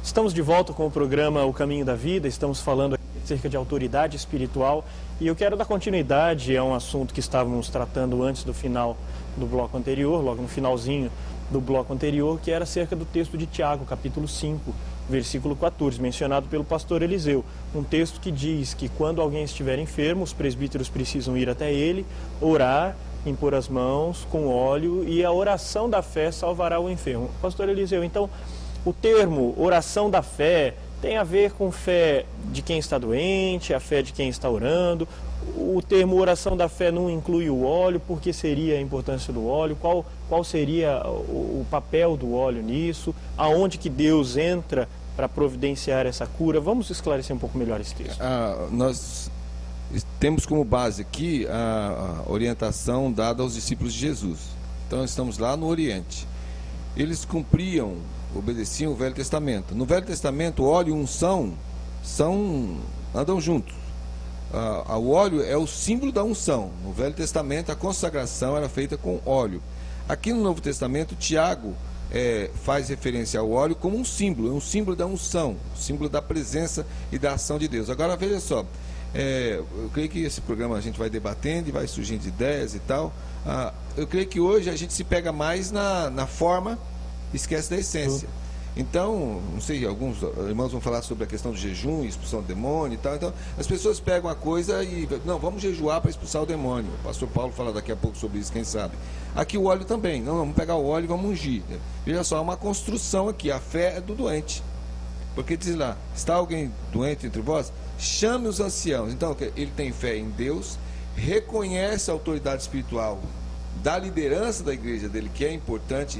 Estamos de volta com o programa O Caminho da Vida, estamos falando acerca de autoridade espiritual e eu quero dar continuidade a um assunto que estávamos tratando antes do final do bloco anterior, logo no finalzinho do bloco anterior, que era acerca do texto de Tiago, capítulo 5, versículo 14, mencionado pelo pastor Eliseu. Um texto que diz que quando alguém estiver enfermo, os presbíteros precisam ir até ele, orar, impor as mãos com óleo e a oração da fé salvará o enfermo. Pastor Eliseu, então, o termo oração da fé tem a ver com fé de quem está doente, a fé de quem está orando. o termo oração da fé não inclui o óleo? Por que seria a importância do óleo? Qual seria o papel do óleo nisso? Aonde que Deus entra para providenciar essa cura? Vamos esclarecer um pouco melhor esse texto. Nós temos como base aqui a orientação dada aos discípulos de Jesus. Então, estamos lá no Oriente. Eles obedeciam o Velho Testamento. No Velho Testamento, óleo e unção andam juntos. O óleo é o símbolo da unção. No Velho Testamento, a consagração era feita com óleo. Aqui no Novo Testamento, Tiago faz referência ao óleo como um símbolo da unção, um símbolo da presença e da ação de Deus. Agora, veja só, eu creio que esse programa a gente vai debatendo e vai surgindo ideias e tal. Eu creio que hoje a gente se pega mais na forma e esquece da essência. Então, não sei, alguns irmãos vão falar sobre a questão do jejum, expulsão do demônio e tal. Então, as pessoas pegam a coisa e... Não, vamos jejuar para expulsar o demônio. O pastor Paulo fala daqui a pouco sobre isso, quem sabe. Aqui o óleo também. Não, vamos pegar o óleo e vamos ungir. Veja só, uma construção aqui. A fé é do doente. Porque diz lá, está alguém doente entre vós? Chame os anciãos. Então, ele tem fé em Deus, reconhece a autoridade espiritual da liderança da igreja dele, que é importante.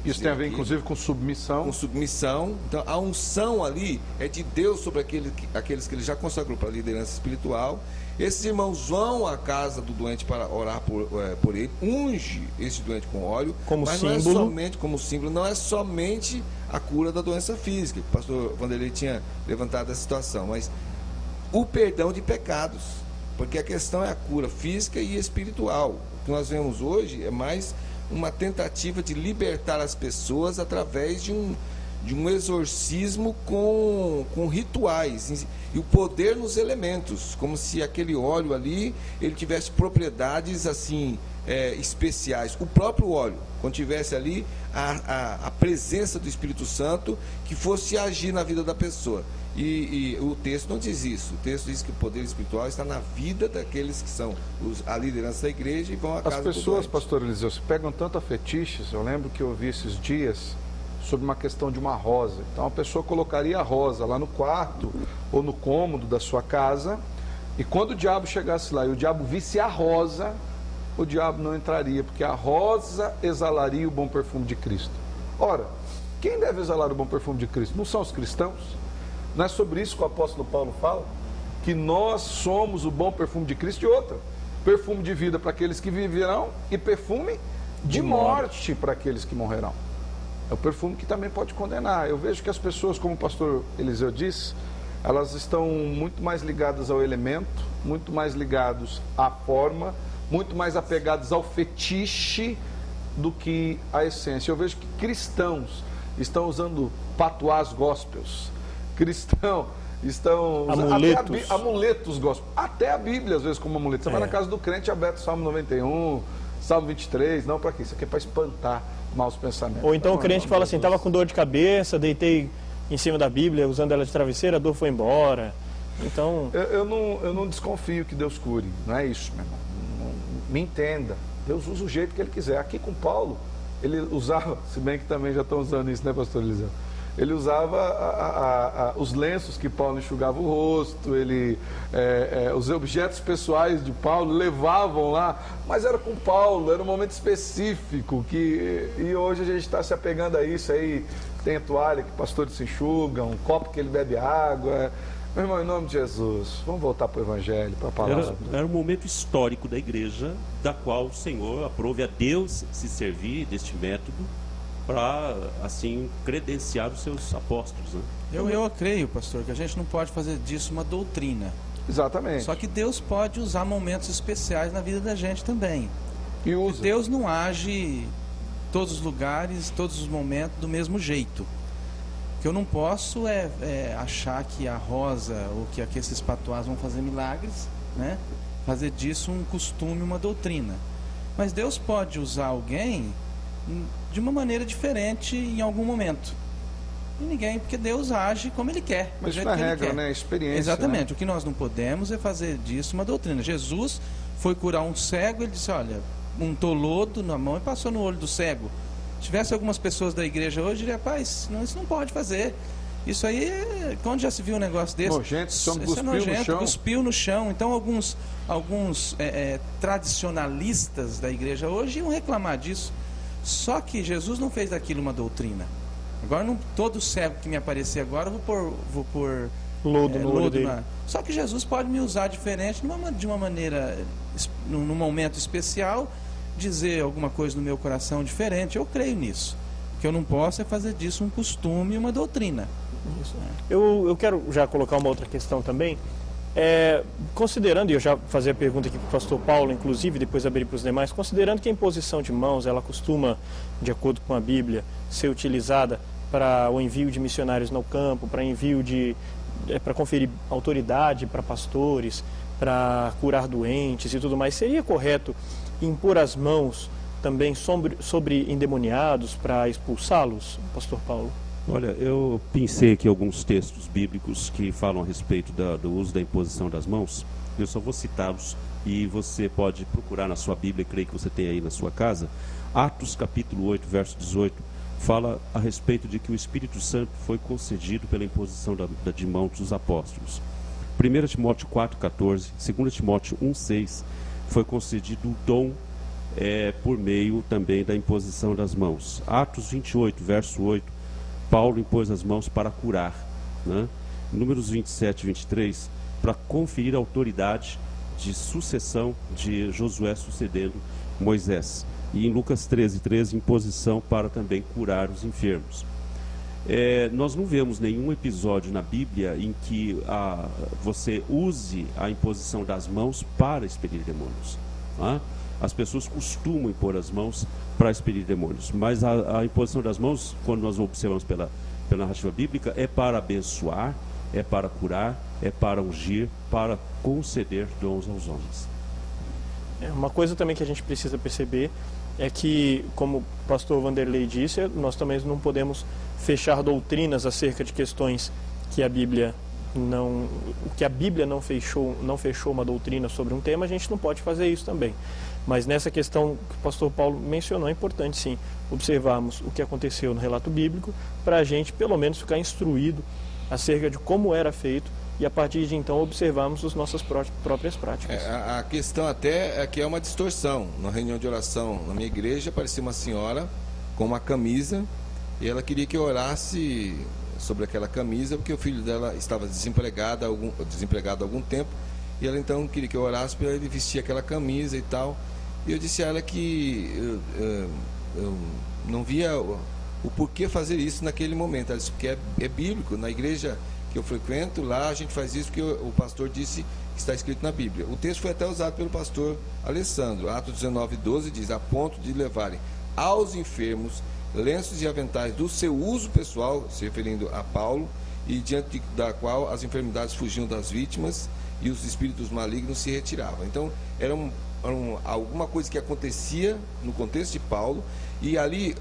Isso tem a ver, inclusive, com submissão. Com submissão. Então, a unção ali é de Deus sobre aqueles que ele já consagrou para a liderança espiritual. Esses irmãos vão à casa do doente para orar por ele, unge esse doente com óleo, mas símbolo. Não é somente como símbolo, não é somente a cura da doença física. O pastor Vanderlei tinha levantado essa situação, mas o perdão de pecados, porque a questão é a cura física e espiritual. O que nós vemos hoje é mais uma tentativa de libertar as pessoas através de um exorcismo com rituais e o poder nos elementos, como se aquele óleo ali ele tivesse propriedades assim especiais. O próprio óleo, quando tivesse ali a presença do Espírito Santo que fosse agir na vida da pessoa. E o texto não diz isso. O texto diz que o poder espiritual está na vida daqueles que são a liderança da igreja e vão à casa do doente. As pessoas, pastor Eliseu, se pegam tanto a fetiches. Eu lembro que eu ouvi esses dias sobre uma questão de uma rosa. Então a pessoa colocaria a rosa lá no quarto ou no cômodo da sua casa, e quando o diabo chegasse lá e o diabo visse a rosa, o diabo não entraria, porque a rosa exalaria o bom perfume de Cristo. Ora, quem deve exalar o bom perfume de Cristo? Não são os cristãos? Não é sobre isso que o apóstolo Paulo fala? Que nós somos o bom perfume de Cristo. E outra, perfume de vida para aqueles que viverão e perfume de morte para aqueles que morrerão. É o perfume que também pode condenar. Eu vejo que as pessoas, como o pastor Eliseu disse, elas estão muito mais ligadas ao elemento, muito mais ligadas à forma, muito mais apegadas ao fetiche do que à essência. Eu vejo que cristãos estão usando patuás gospels, cristãos estão usando amuletos gospel, até a Bíblia às vezes como amuleto. Você vai na casa do crente, aberto Salmo 91, Salmo 23, não para quê? Isso aqui é para espantar maus pensamentos. Ou então o crente fala assim, estava com dor de cabeça, deitei em cima da Bíblia, usando ela de travesseira, a dor foi embora. Então... Eu não desconfio que Deus cure, não é isso, meu irmão. Me entenda, Deus usa o jeito que Ele quiser. Aqui com Paulo, ele usava, se bem que também já estão usando isso, né, pastor Eliseu? Ele usava os lenços que Paulo enxugava o rosto, os objetos pessoais de Paulo levavam lá, mas era com Paulo, era um momento específico, e hoje a gente está se apegando a isso aí, tem a toalha que pastores se enxugam, um copo que ele bebe água. Meu irmão, em nome de Jesus, vamos voltar para o Evangelho, para a palavra. Era um momento histórico da igreja, da qual o Senhor aprove a Deus se servir deste método, para, assim, credenciar os seus apóstolos, né? Eu creio, pastor, que a gente não pode fazer disso uma doutrina. Exatamente. Só que Deus pode usar momentos especiais na vida da gente também. E usa. Deus não age em todos os lugares, todos os momentos, do mesmo jeito. O que eu não posso é achar que a rosa ou que esses patuás vão fazer milagres, né? Fazer disso um costume, uma doutrina. Mas Deus pode usar alguém de uma maneira diferente em algum momento. E ninguém, porque Deus age como Ele quer. Mas isso é regra, né? Experiência. Exatamente. Né? O que nós não podemos é fazer disso uma doutrina. Jesus foi curar um cego, Ele disse, olha, untou lodo na mão e passou no olho do cego. Se tivesse algumas pessoas da igreja hoje, diria, rapaz, isso não pode fazer. Isso aí, quando já se viu um negócio desse? Nojento, cuspiu no chão. Então, alguns tradicionalistas da igreja hoje iam reclamar disso. Só que Jesus não fez daquilo uma doutrina. Agora, todo cego que me aparecer agora, eu vou pôr lodo no olho dele. Só que Jesus pode me usar diferente, de uma maneira, num momento especial, dizer alguma coisa no meu coração diferente. Eu creio nisso. O que eu não posso é fazer disso um costume e uma doutrina. Isso. Eu quero já colocar uma outra questão também. Considerando, e eu já fazia a pergunta aqui para o pastor Paulo, inclusive, depois abrir para os demais, considerando que a imposição de mãos, ela costuma, de acordo com a Bíblia, ser utilizada para o envio de missionários no campo, para envio para conferir autoridade para pastores, para curar doentes e tudo mais, seria correto impor as mãos também sobre endemoniados para expulsá-los, pastor Paulo? Olha, eu pensei aqui alguns textos bíblicos que falam a respeito do uso da imposição das mãos. Eu só vou citá-los e você pode procurar na sua Bíblia, creio que você tem aí na sua casa. Atos capítulo 8, verso 18, fala a respeito de que o Espírito Santo foi concedido pela imposição de mãos dos apóstolos. 1 Timóteo 4, 14, 2 Timóteo 1, 6, foi concedido o dom por meio também da imposição das mãos. Atos 28, verso 8, Paulo impôs as mãos para curar, né? Números 27 e 23, para conferir a autoridade de sucessão de Josué sucedendo Moisés. E em Lucas 13, 13, imposição para também curar os enfermos. Nós não vemos nenhum episódio na Bíblia em que você use a imposição das mãos para expelir demônios. Tá? As pessoas costumam impor as mãos para expelir demônios, mas a imposição das mãos, quando nós observamos pela narrativa bíblica, é para abençoar, é para curar, é para ungir, para conceder dons aos homens. Uma coisa também que a gente precisa perceber é que, como o pastor Vanderlei disse, nós também não podemos fechar doutrinas acerca de questões que a Bíblia não fechou uma doutrina sobre um tema, a gente não pode fazer isso também. Mas nessa questão que o pastor Paulo mencionou, é importante sim observarmos o que aconteceu no relato bíblico, para a gente pelo menos ficar instruído acerca de como era feito e a partir de então observarmos as nossas próprias práticas. A questão até é que é uma distorção. Na reunião de oração na minha igreja aparecia uma senhora com uma camisa e ela queria que eu orasse sobre aquela camisa porque o filho dela estava desempregado há algum tempo e ela então queria que eu orasse para ele vestir aquela camisa e tal. E eu disse a ela que eu não via o porquê fazer isso naquele momento. Ela disse porque é bíblico. Na igreja que eu frequento, lá a gente faz isso porque o pastor disse que está escrito na Bíblia. O texto foi até usado pelo pastor Alessandro. Atos 19, 12 diz: a ponto de levarem aos enfermos lenços e aventais do seu uso pessoal, se referindo a Paulo, e diante da qual as enfermidades fugiam das vítimas e os espíritos malignos se retiravam. Então, era alguma coisa que acontecia no contexto de Paulo, e ali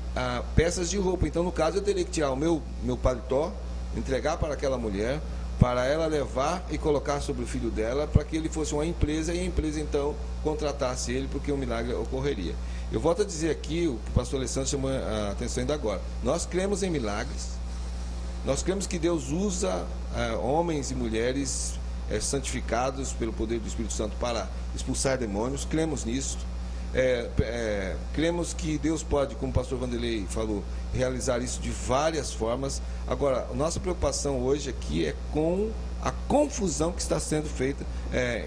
peças de roupa. Então, no caso, eu teria que tirar o meu paletó, entregar para aquela mulher, para ela levar e colocar sobre o filho dela, para que ele fosse uma empresa, e a empresa então contratasse ele, porque o milagre ocorreria. Eu volto a dizer aqui o que o pastor Alessandro chamou a atenção ainda agora. Nós cremos em milagres, nós cremos que Deus usa homens e mulheres santificados pelo poder do Espírito Santo para expulsar demônios, cremos nisso. Cremos que Deus pode, como o pastor Vanderlei falou, realizar isso de várias formas. Agora, a nossa preocupação hoje aqui é com a confusão que está sendo feita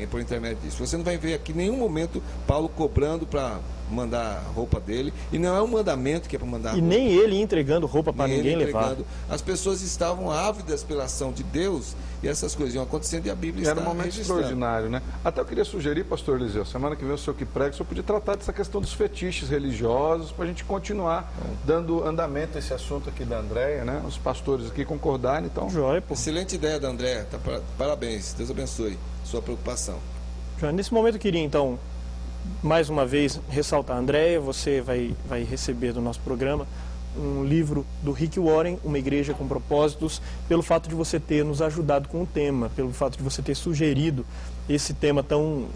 por intermédio disso. Você não vai ver aqui em nenhum momento Paulo cobrando para mandar roupa dele, e não é um mandamento que é para mandar roupa. E nem ele entregando roupa para ninguém levar. As pessoas estavam ávidas pela ação de Deus, e essas coisas iam acontecendo e a Bíblia está registrando. Era um momento extraordinário, né? Até eu queria sugerir, pastor Eliseu, semana que vem o senhor que prega, o senhor podia tratar dessa questão dos fetiches religiosos, para a gente continuar dando andamento a esse assunto aqui da Andréia, né? Os pastores aqui concordarem, então... Joia, pô. Excelente ideia da Andréia, parabéns, Deus abençoe sua preocupação. Joia, nesse momento eu queria então mais uma vez ressaltar, Andréia, você vai receber do nosso programa um livro do Rick Warren, Uma Igreja com Propósitos, pelo fato de você ter nos ajudado com o tema, pelo fato de você ter sugerido esse tema tão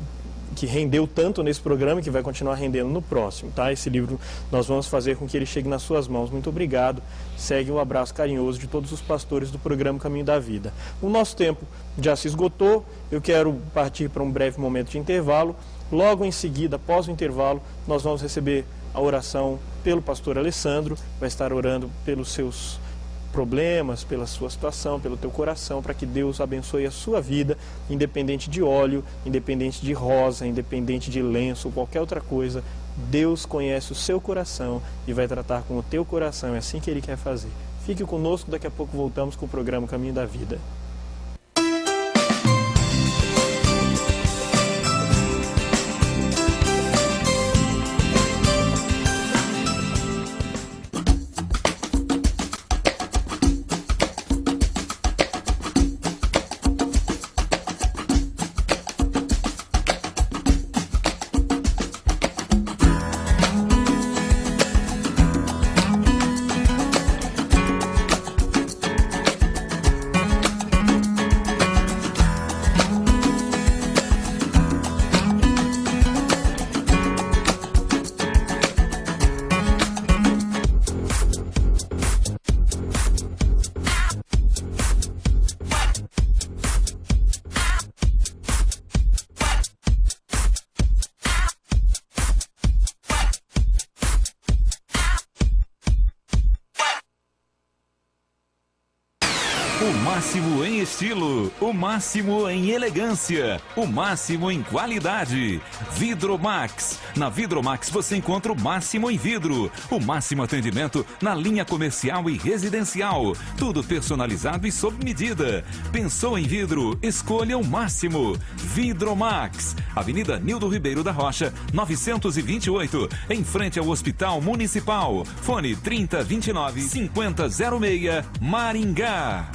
que rendeu tanto nesse programa e que vai continuar rendendo no próximo, tá? Esse livro nós vamos fazer com que ele chegue nas suas mãos. Muito obrigado. Segue o abraço carinhoso de todos os pastores do programa Caminho da Vida. O nosso tempo já se esgotou, eu quero partir para um breve momento de intervalo. Logo em seguida, após o intervalo, nós vamos receber a oração pelo pastor Alessandro, vai estar orando pelos seus problemas, pela sua situação, pelo teu coração, para que Deus abençoe a sua vida, independente de óleo, independente de rosa, independente de lenço, qualquer outra coisa. Deus conhece o seu coração e vai tratar com o teu coração, é assim que Ele quer fazer. Fique conosco, daqui a pouco voltamos com o programa Caminho da Vida. O máximo em estilo, o máximo em elegância, o máximo em qualidade. Vidromax. Na Vidromax você encontra o máximo em vidro, o máximo atendimento na linha comercial e residencial. Tudo personalizado e sob medida. Pensou em vidro? Escolha o máximo. Vidromax. Avenida Nildo Ribeiro da Rocha, 928, em frente ao Hospital Municipal. Fone 3029-5006, Maringá.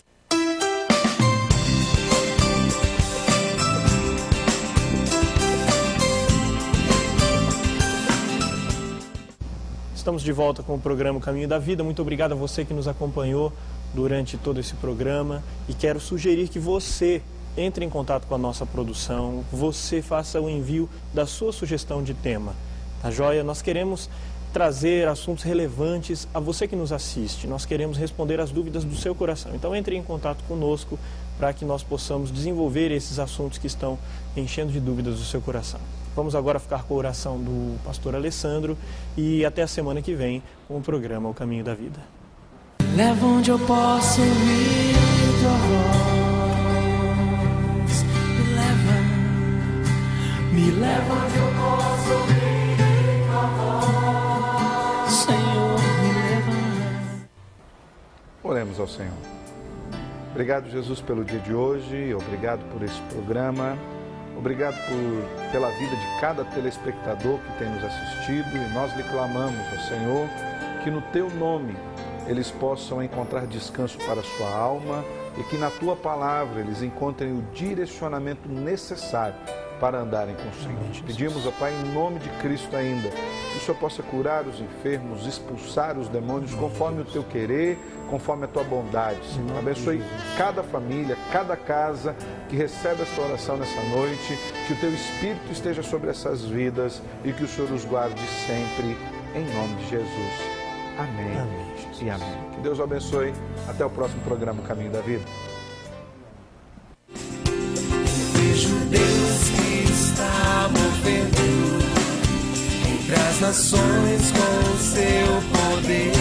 Estamos de volta com o programa Caminho da Vida. Muito obrigado a você que nos acompanhou durante todo esse programa. E quero sugerir que você entre em contato com a nossa produção, você faça o envio da sua sugestão de tema. Tá joia? Nós queremos trazer assuntos relevantes a você que nos assiste. Nós queremos responder às dúvidas do seu coração. Então entre em contato conosco para que nós possamos desenvolver esses assuntos que estão enchendo de dúvidas do seu coração. Vamos agora ficar com a oração do pastor Alessandro e até a semana que vem com o programa O Caminho da Vida. Leva onde eu posso ouvir tua voz. Me leva onde eu posso ouvir tua voz. Senhor, me leva. Oremos ao Senhor. Obrigado, Jesus, pelo dia de hoje. Obrigado por esse programa. Obrigado pela vida de cada telespectador que tem nos assistido e nós lhe clamamos, ó Senhor, que no Teu nome eles possam encontrar descanso para a sua alma e que na Tua palavra eles encontrem o direcionamento necessário para andarem com o Senhor. Pedimos, ó Pai, em nome de Cristo ainda, que o Senhor possa curar os enfermos, expulsar os demônios conforme o Teu querer, conforme a Tua bondade, Senhor. Abençoe cada família, cada casa que recebe esta oração nessa noite, que o Teu Espírito esteja sobre essas vidas e que o Senhor os guarde sempre, em nome de Jesus. Amém. Amém, e amém. Que Deus o abençoe. Até o próximo programa Caminho da Vida. Vejo Deus que está movendo entre as nações com o seu poder.